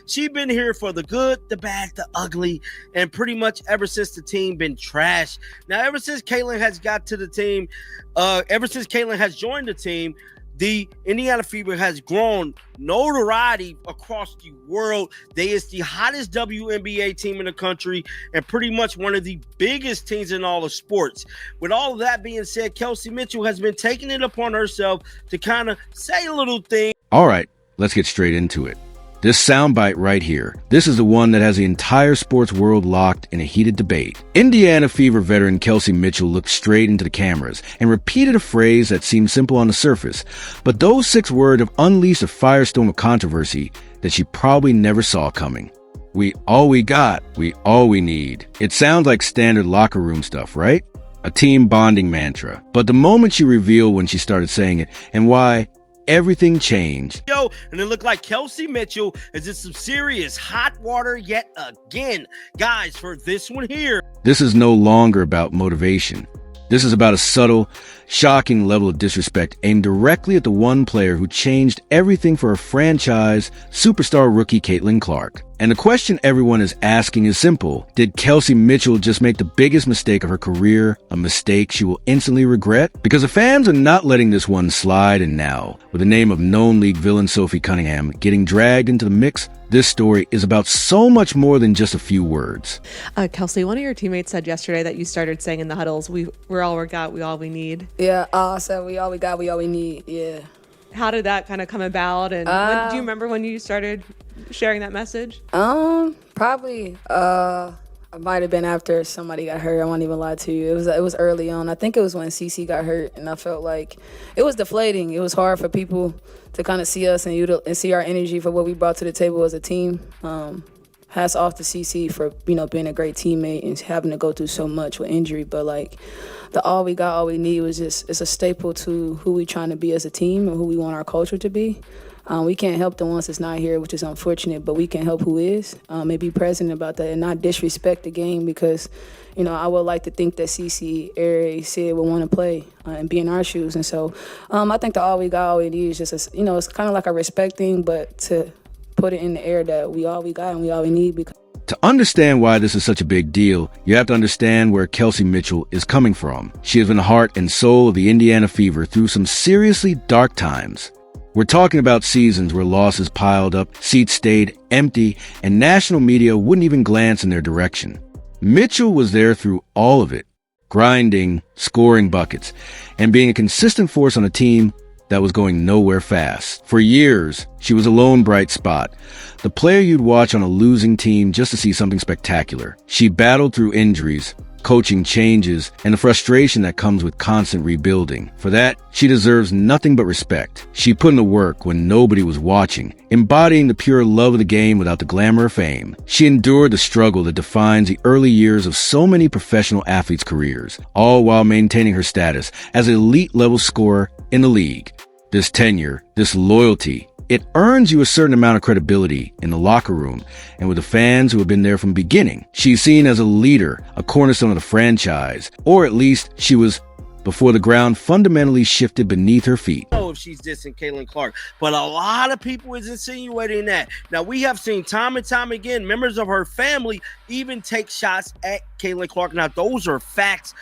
She's been here for the good, the bad, the ugly, and pretty much ever since the team been trashed. Now, ever since Caitlin has got to the team, ever since Caitlin has joined the team, the Indiana Fever has grown notoriety across the world. They is the hottest WNBA team in the country and pretty much one of the biggest teams in all of sports. With all of that being said, Kelsey Mitchell has been taking it upon herself to kind of say little things. All right, let's get straight into it. This soundbite right here, this is the one that has the entire sports world locked in a heated debate. Indiana Fever veteran Kelsey Mitchell looked straight into the cameras and repeated a phrase that seemed simple on the surface, but those 6 words have unleashed a firestorm of controversy that she probably never saw coming. We all we got, we all we need. It sounds like standard locker room stuff, right? A team bonding mantra. But the moment she revealed when she started saying it and why, everything changed. And it looked like Kelsey Mitchell is in some serious hot water yet again. Guys, for this one here. This is no longer about motivation. This is about a subtle, shocking level of disrespect aimed directly at the one player who changed everything for a franchise, superstar rookie Caitlin Clark. And the question everyone is asking is simple. Did Kelsey Mitchell just make the biggest mistake of her career, a mistake she will instantly regret? Because the fans are not letting this one slide, and now, with the name of known league villain Sophie Cunningham getting dragged into the mix, this story is about so much more than just a few words. Kelsey, one of your teammates said yesterday that you started saying in the huddles, we're all we got, we all we need. Yeah, I said we all we got, we all we need, yeah. How did that kind of come about? And do you remember when you started sharing that message? Probably, I might have been after somebody got hurt. I won't even lie to you. It was early on. I think it was when CC got hurt, and I felt like it was deflating. It was hard for people to kind of see us and see our energy for what we brought to the table as a team. Hats off to CC for being a great teammate and having to go through so much with injury. But like the all we got, all we need was just it's a staple to who we trying to be as a team and who we want our culture to be. We can't help the ones that's not here, which is unfortunate, but we can help who is and be present about that and not disrespect the game because, I would like to think that CC, Aries, Sid would want to play and be in our shoes. And so I think the all we got, all we need is just, it's kind of like a respect thing, but to put it in the air that we all we got and we all we need. Because to understand why this is such a big deal, you have to understand where Kelsey Mitchell is coming from. She has been the heart and soul of the Indiana Fever through some seriously dark times. We're talking about seasons where losses piled up, seats stayed empty, and national media wouldn't even glance in their direction. Mitchell was there through all of it, grinding, scoring buckets, and being a consistent force on a team that was going nowhere fast. For years, she was a lone bright spot, the player you'd watch on a losing team just to see something spectacular. She battled through injuries, coaching changes, and the frustration that comes with constant rebuilding. For that, she deserves nothing but respect. She put in the work when nobody was watching, embodying the pure love of the game without the glamour of fame. She endured the struggle that defines the early years of so many professional athletes' careers, all while maintaining her status as an elite-level scorer in the league. This tenure, this loyalty, it earns you a certain amount of credibility in the locker room and with the fans who have been there from the beginning. She's seen as a leader, a cornerstone of the franchise, or at least she was before the ground fundamentally shifted beneath her feet. I don't know if she's dissing Caitlin Clark, but a lot of people is insinuating that. Now, we have seen time and time again members of her family even take shots at Caitlin Clark. Now, those are facts.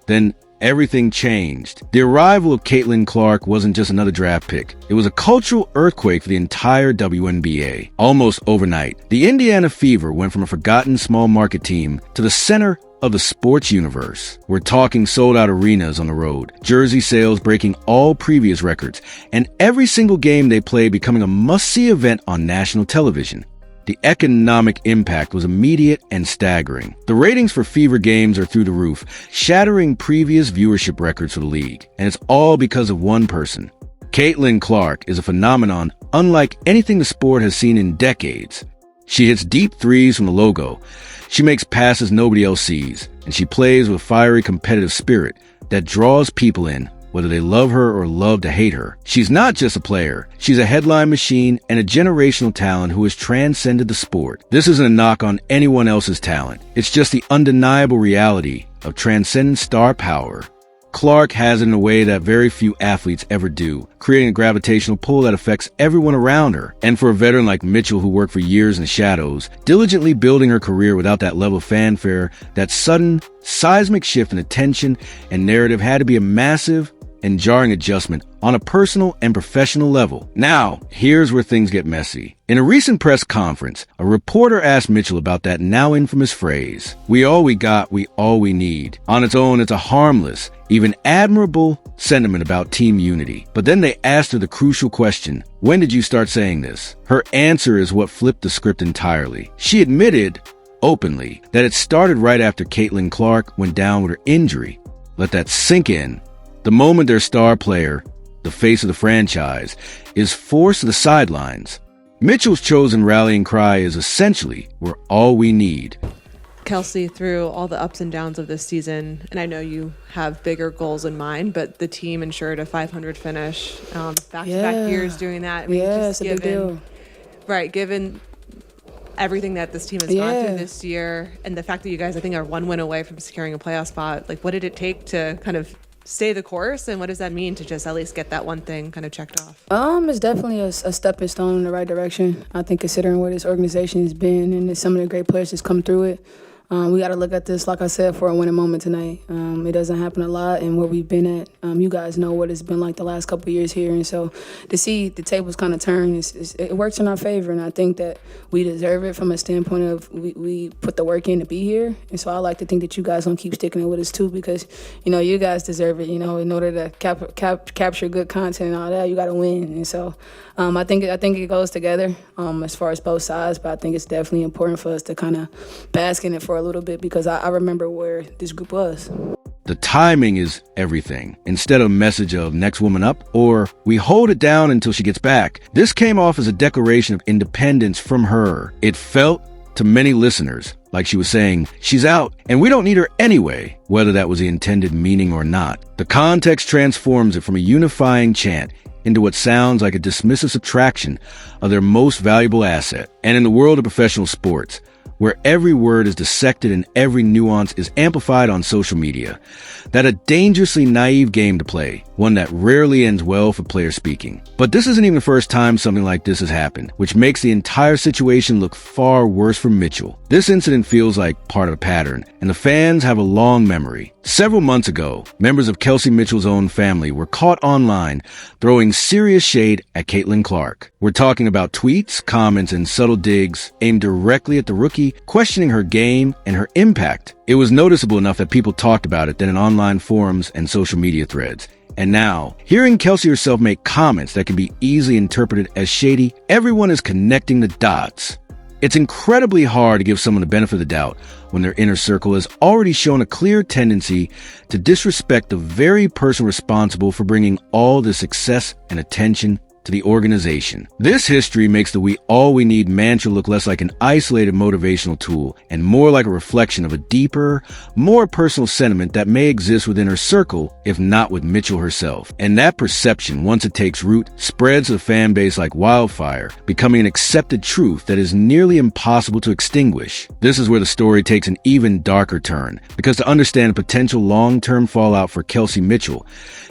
Then everything changed. The arrival of Caitlin Clark wasn't just another draft pick. It was a cultural earthquake for the entire WNBA. Almost overnight, the Indiana Fever went from a forgotten small market team to the center of the sports universe. We're talking sold-out arenas on the road, jersey sales breaking all previous records, and every single game they play becoming a must-see event on national television. The economic impact was immediate and staggering. The ratings for Fever games are through the roof, shattering previous viewership records for the league. And it's all because of one person. Caitlin Clark is a phenomenon unlike anything the sport has seen in decades. She hits deep threes from the logo. She makes passes nobody else sees. And she plays with fiery competitive spirit that draws people in, whether they love her or love to hate her. She's not just a player. She's a headline machine and a generational talent who has transcended the sport. This isn't a knock on anyone else's talent. It's just the undeniable reality of transcendent star power. Clark has it in a way that very few athletes ever do, creating a gravitational pull that affects everyone around her. And for a veteran like Mitchell, who worked for years in the shadows, diligently building her career without that level of fanfare, that sudden, seismic shift in attention and narrative had to be a massive and jarring adjustment on a personal and professional level. Now, here's where things get messy. In a recent press conference, a reporter asked Mitchell about that now infamous phrase, "We all we got, we all we need." On its own, it's a harmless, even admirable sentiment about team unity. But then they asked her the crucial question, when did you start saying this? Her answer is what flipped the script entirely. She admitted, openly, that it started right after Caitlin Clark went down with her injury. Let that sink in. The moment their star player, the face of the franchise, is forced to the sidelines, Mitchell's chosen rallying cry is essentially, "We're all we need." Kelsey, through all the ups and downs of this season, and I know you have bigger goals in mind, but the team ensured a 500 finish, back-to-back years doing that. I mean, it's a big deal. Right, given everything that this team has gone through this year, and the fact that you guys, I think, are one win away from securing a playoff spot, like, what did it take to kind of stay the course, and what does that mean to just at least get that one thing kind of checked off? It's definitely a stepping stone in the right direction. I think considering where this organization has been and some of the great players that's come through it, we got to look at this, like I said, for a winning moment tonight. It doesn't happen a lot, and where we've been at, you guys know what it's been like the last couple of years here, and so to see the tables kind of turn, it works in our favor, and I think that we deserve it from a standpoint of we put the work in to be here, and so I like to think that you guys gonna keep sticking it with us too, because you guys deserve it. In order to capture good content and all that, you got to win, and so I think it goes together as far as both sides, but I think it's definitely important for us to kind of bask in it for a little bit, because I remember where this group was. The timing is everything. Instead of a message of "next woman up" or "we hold it down until she gets back," this came off as a declaration of independence from her. It felt to many listeners like she was saying, "She's out, and we don't need her anyway," whether that was the intended meaning or not. The context transforms it from a unifying chant into what sounds like a dismissive subtraction of their most valuable asset. And in the world of professional sports, where every word is dissected and every nuance is amplified on social media, that a dangerously naive game to play, one that rarely ends well for player speaking. But this isn't even the first time something like this has happened, which makes the entire situation look far worse for Mitchell. This incident feels like part of a pattern, and the fans have a long memory. Several months ago, members of Kelsey Mitchell's own family were caught online throwing serious shade at Caitlin Clark. We're talking about tweets, comments, and subtle digs aimed directly at the rookie, questioning her game and her impact. It was noticeable enough that people talked about it then in online forums and social media threads. And now, hearing Kelsey herself make comments that can be easily interpreted as shady, everyone is connecting the dots. It's incredibly hard to give someone the benefit of the doubt when their inner circle has already shown a clear tendency to disrespect the very person responsible for bringing all the success and attention to the organization. This history makes the "we all we need" mantra look less like an isolated motivational tool and more like a reflection of a deeper, more personal sentiment that may exist within her circle, if not with Mitchell herself. And that perception, once it takes root, spreads to the fan base like wildfire, becoming an accepted truth that is nearly impossible to extinguish. This is where the story takes an even darker turn, because to understand the potential long-term fallout for Kelsey Mitchell,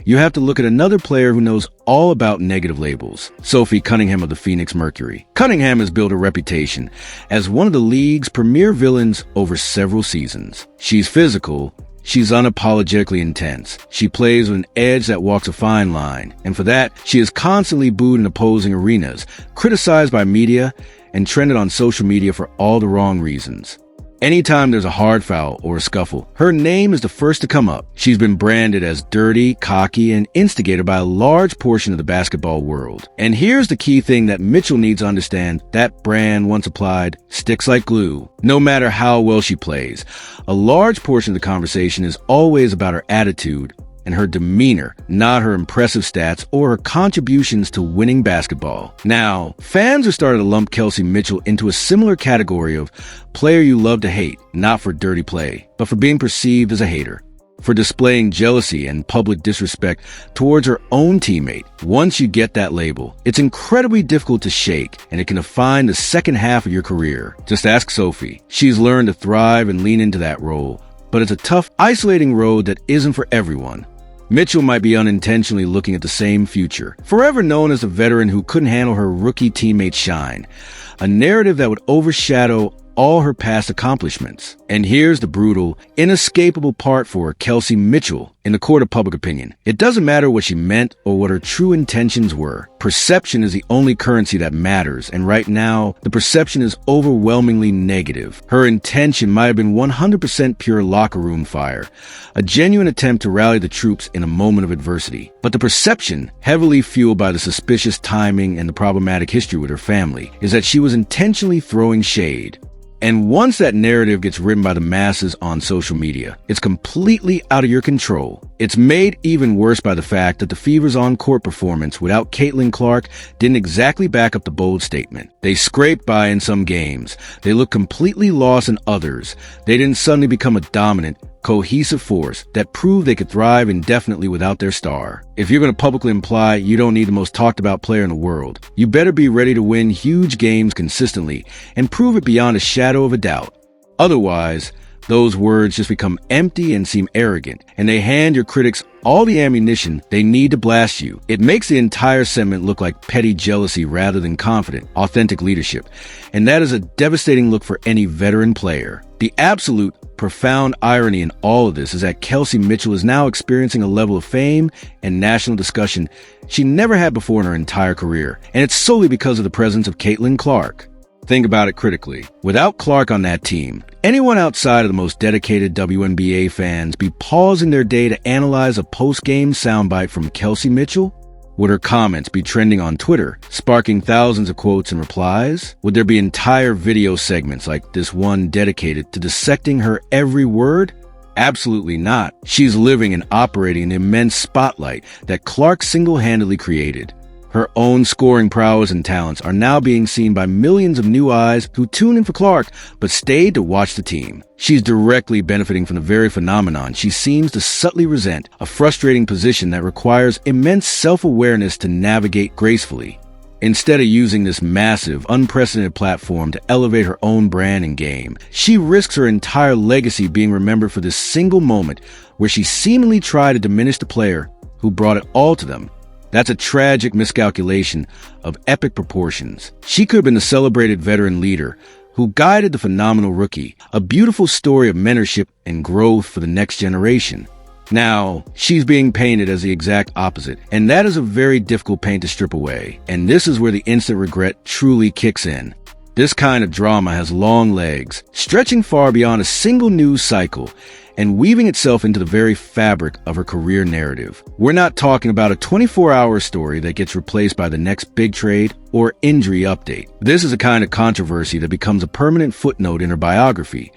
you have to look at another player who knows all about negative labels, Sophie Cunningham of the Phoenix Mercury. Cunningham has built a reputation as one of the league's premier villains over several seasons. She's physical, she's unapologetically intense, she plays with an edge that walks a fine line, and for that, she is constantly booed in opposing arenas, criticized by media, and trended on social media for all the wrong reasons. Anytime there's a hard foul or a scuffle, her name is the first to come up. She's been branded as dirty, cocky, and instigator by a large portion of the basketball world. And here's the key thing that Mitchell needs to understand: that brand, once applied, sticks like glue. No matter how well she plays, a large portion of the conversation is always about her attitude and her demeanor, not her impressive stats or her contributions to winning basketball. Now, fans are starting to lump Kelsey Mitchell into a similar category of player you love to hate, not for dirty play, but for being perceived as a hater, for displaying jealousy and public disrespect towards her own teammate. Once you get that label, it's incredibly difficult to shake, and it can define the second half of your career. Just ask Sophie. She's learned to thrive and lean into that role, but it's a tough, isolating road that isn't for everyone. Mitchell might be unintentionally looking at the same future, forever known as a veteran who couldn't handle her rookie teammates' shine, a narrative that would overshadow all her past accomplishments. And here's the brutal, inescapable part for Kelsey Mitchell in the court of public opinion. It doesn't matter what she meant or what her true intentions were. Perception is the only currency that matters, and right now, the perception is overwhelmingly negative. Her intention might have been 100% pure locker room fire, a genuine attempt to rally the troops in a moment of adversity. But the perception, heavily fueled by the suspicious timing and the problematic history with her family, is that she was intentionally throwing shade. And once that narrative gets written by the masses on social media, it's completely out of your control. It's made even worse by the fact that the Fever's on-court performance without Caitlin Clark didn't exactly back up the bold statement. They scraped by in some games. They looked completely lost in others. They didn't suddenly become a dominant, cohesive force that proved they could thrive indefinitely without their star. If you're going to publicly imply you don't need the most talked about player in the world, you better be ready to win huge games consistently and prove it beyond a shadow of a doubt. Otherwise, those words just become empty and seem arrogant, and they hand your critics all the ammunition they need to blast you. It makes the entire sentiment look like petty jealousy rather than confident, authentic leadership. And that is a devastating look for any veteran player. The absolute profound irony in all of this is that Kelsey Mitchell is now experiencing a level of fame and national discussion she never had before in her entire career. And it's solely because of the presence of Caitlin Clark. Think about it critically. Without Clark on that team, anyone outside of the most dedicated WNBA fans be pausing their day to analyze a post-game soundbite from Kelsey Mitchell? Would her comments be trending on Twitter, sparking thousands of quotes and replies? Would there be entire video segments like this one dedicated to dissecting her every word? Absolutely not. She's living and operating in the immense spotlight that Clark single-handedly created. Her own scoring prowess and talents are now being seen by millions of new eyes who tune in for Clark but stayed to watch the team. She's directly benefiting from the very phenomenon she seems to subtly resent, a frustrating position that requires immense self-awareness to navigate gracefully. Instead of using this massive, unprecedented platform to elevate her own brand and game, she risks her entire legacy being remembered for this single moment where she seemingly tried to diminish the player who brought it all to them. That's a tragic miscalculation of epic proportions. She could have been the celebrated veteran leader who guided the phenomenal rookie, a beautiful story of mentorship and growth for the next generation. Now, she's being painted as the exact opposite, and that is a very difficult paint to strip away. And this is where the instant regret truly kicks in. This kind of drama has long legs, stretching far beyond a single news cycle and weaving itself into the very fabric of her career narrative. We're not talking about a 24-hour story that gets replaced by the next big trade or injury update. This is a kind of controversy that becomes a permanent footnote in her biography,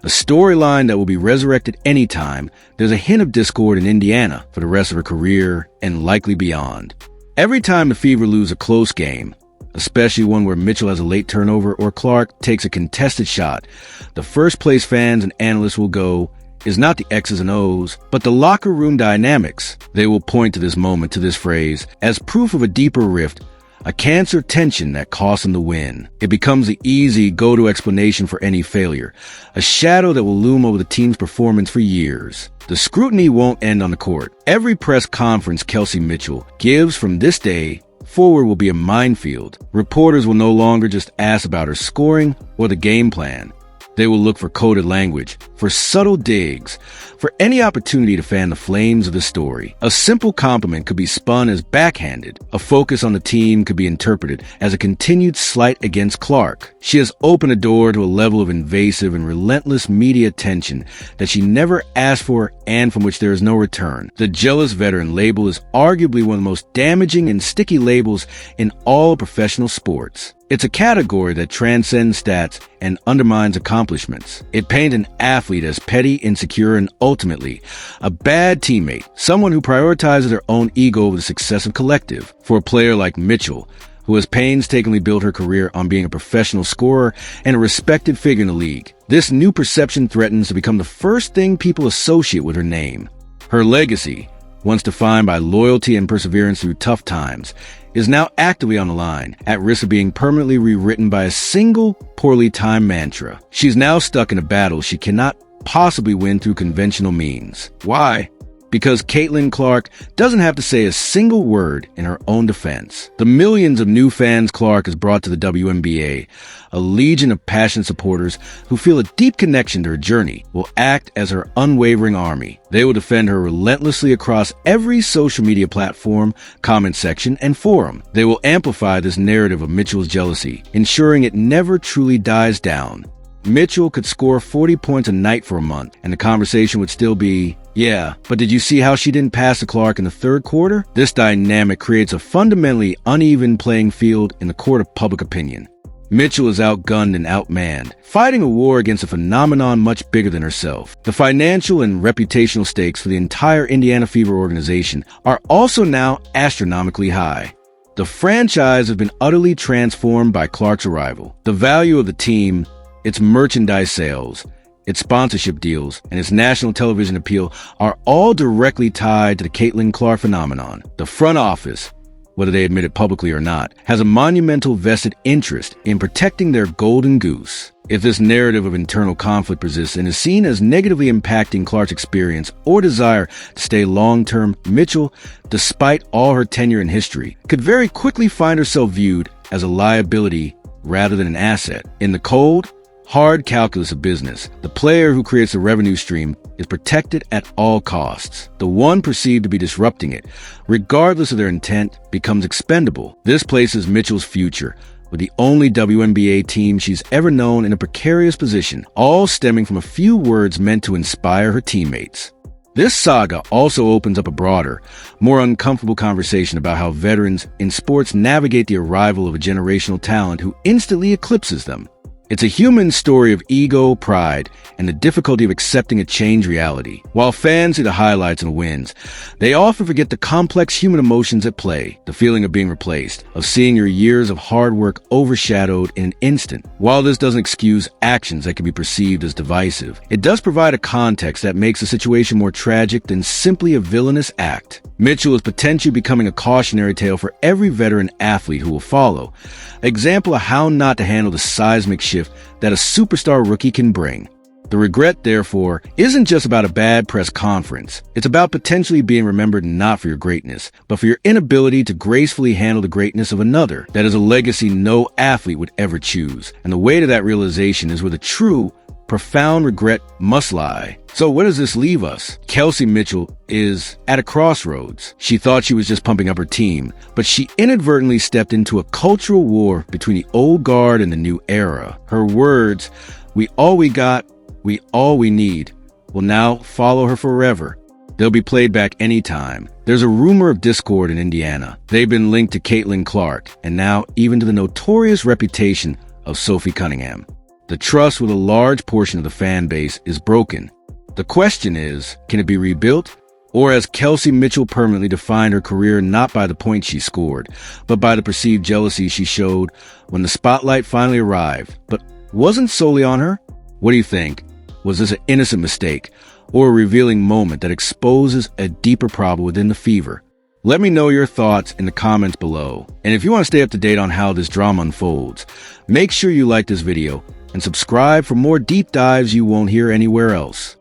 a storyline that will be resurrected anytime there's a hint of discord in Indiana for the rest of her career and likely beyond. Every time the Fever lose a close game, especially one where Mitchell has a late turnover or Clark takes a contested shot, the first place fans and analysts will go is not the X's and O's, but the locker room dynamics. They will point to this moment, to this phrase, as proof of a deeper rift, a cancer tension that cost them the win. It becomes the easy go-to explanation for any failure, a shadow that will loom over the team's performance for years. The scrutiny won't end on the court. Every press conference Kelsey Mitchell gives from this day forward will be a minefield. Reporters will no longer just ask about her scoring or the game plan. They will look for coded language, for subtle digs, for any opportunity to fan the flames of the story. A simple compliment could be spun as backhanded. A focus on the team could be interpreted as a continued slight against Clark. She has opened a door to a level of invasive and relentless media attention that she never asked for and from which there is no return. The jealous veteran label is arguably one of the most damaging and sticky labels in all professional sports. It's a category that transcends stats and undermines accomplishments. It paints an athlete as petty, insecure, and ultimately a bad teammate, someone who prioritizes their own ego over the success of collective. For a player like Mitchell, who has painstakingly built her career on being a professional scorer and a respected figure in the league, this new perception threatens to become the first thing people associate with her name. Her legacy, once defined by loyalty and perseverance through tough times, is now actively on the line, at risk of being permanently rewritten by a single, poorly timed mantra. She's now stuck in a battle she cannot possibly win through conventional means. Why? because Caitlin Clark doesn't have to say a single word in her own defense. The millions of new fans Clark has brought to the WNBA, a legion of passionate supporters who feel a deep connection to her journey, will act as her unwavering army. They will defend her relentlessly across every social media platform, comment section, and forum. They will amplify this narrative of Mitchell's jealousy, ensuring it never truly dies down. Mitchell could score 40 points a night for a month, and the conversation would still be, yeah, but did you see how she didn't pass to Clark in the third quarter? This dynamic creates a fundamentally uneven playing field in the court of public opinion. Mitchell is outgunned and outmanned, fighting a war against a phenomenon much bigger than herself. The financial and reputational stakes for the entire Indiana Fever organization are also now astronomically high. The franchise has been utterly transformed by Clark's arrival. The value of the team, its merchandise sales, its sponsorship deals, and its national television appeal are all directly tied to the Caitlin Clark phenomenon. The front office, whether they admit it publicly or not, has a monumental vested interest in protecting their golden goose. If this narrative of internal conflict persists and is seen as negatively impacting Clark's experience or desire to stay long-term, Mitchell, despite all her tenure in history, could very quickly find herself viewed as a liability rather than an asset. In the cold, hard calculus of business, the player who creates the revenue stream is protected at all costs. The one perceived to be disrupting it, regardless of their intent, becomes expendable. This places Mitchell's future with the only WNBA team she's ever known in a precarious position, all stemming from a few words meant to inspire her teammates. This saga also opens up a broader, more uncomfortable conversation about how veterans in sports navigate the arrival of a generational talent who instantly eclipses them. It's a human story of ego, pride, and the difficulty of accepting a changed reality. While fans see the highlights and wins, they often forget the complex human emotions at play, the feeling of being replaced, of seeing your years of hard work overshadowed in an instant. While this doesn't excuse actions that can be perceived as divisive, it does provide a context that makes the situation more tragic than simply a villainous act. Mitchell is potentially becoming a cautionary tale for every veteran athlete who will follow, an example of how not to handle the seismic shift that a superstar rookie can bring. The regret, therefore, isn't just about a bad press conference. It's about potentially being remembered not for your greatness, but for your inability to gracefully handle the greatness of another. That is a legacy no athlete would ever choose. And the way to that realization is where the true, profound regret must lie. So where does this leave us? Kelsey Mitchell is at a crossroads. She thought she was just pumping up her team, but she inadvertently stepped into a cultural war between the old guard and the new era. Her words, "We all we got, we all we need," will now follow her forever. They'll be played back anytime. There's a rumor of discord in Indiana. They've been linked to Caitlin Clark, and now even to the notorious reputation of Sophie Cunningham. The trust with a large portion of the fan base is broken. The question is, can it be rebuilt? Or has Kelsey Mitchell permanently defined her career not by the points she scored, but by the perceived jealousy she showed when the spotlight finally arrived, but wasn't solely on her? What do you think? Was this an innocent mistake, or a revealing moment that exposes a deeper problem within the Fever? Let me know your thoughts in the comments below. And if you want to stay up to date on how this drama unfolds, make sure you like this video and subscribe for more deep dives you won't hear anywhere else.